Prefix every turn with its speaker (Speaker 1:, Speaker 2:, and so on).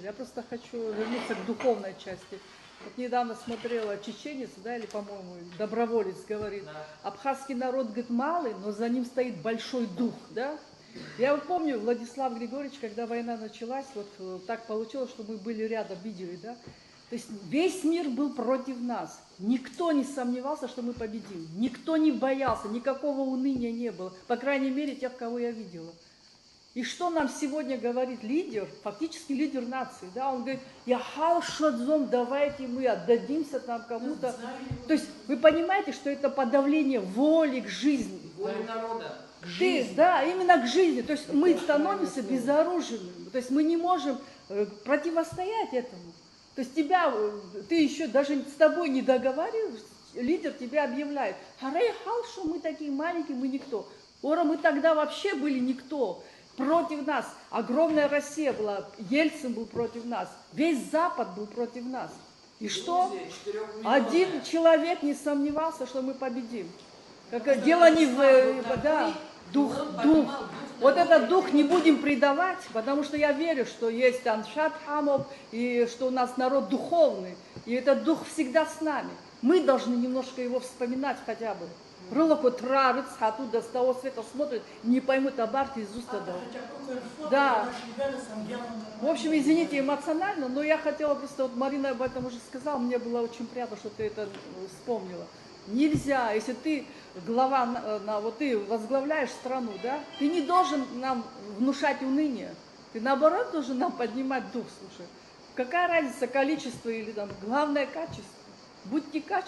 Speaker 1: Я просто хочу вернуться к духовной части. Вот недавно смотрела чеченец, да, или, по-моему, доброволец говорит, абхазский народ, говорит, малый, но за ним стоит большой дух, да. Я вот помню, Владислав Григорьевич, когда война началась, вот так получилось, что мы были рядом, видели, да. То есть весь мир был против нас. Никто не сомневался, что мы победим. Никто не боялся, никакого уныния не было. По крайней мере, тех, кого я видела. И что нам сегодня говорит лидер, фактически лидер нации, да, он говорит, я халшадзом, давайте мы отдадимся там кому-то. То есть вы понимаете, что это подавление воли к жизни.
Speaker 2: Воли народа.
Speaker 1: Да, именно к жизни. То есть мы становимся безоружными. То есть мы не можем противостоять этому. То есть ты еще даже с тобой не договариваешься, лидер тебя объявляет. Харей халшу, мы такие маленькие, мы никто. Ора, мы тогда вообще были никто. Против нас. Огромная Россия была. Ельцин был против нас. Весь Запад был против нас. И что? Один человек не сомневался, что мы победим. Дело не в... Да, дух. Вот этот дух не будем предавать, потому что я верю, что есть Аншат Хамов, и что у нас народ духовный. И этот дух всегда с нами. Мы должны немножко его вспоминать хотя бы. Рылоку травится, оттуда с того света смотрит, не поймут Абарти из уст дал. Да. В общем, извините, эмоционально, но я хотела просто, вот Марина об этом уже сказала, мне было очень приятно, что ты это вспомнила. Нельзя, если ты глава, вот ты возглавляешь страну, да, ты не должен нам внушать уныние, ты наоборот должен нам поднимать дух, слушай. Какая разница, количество или там, главное качество. Будьте качественны.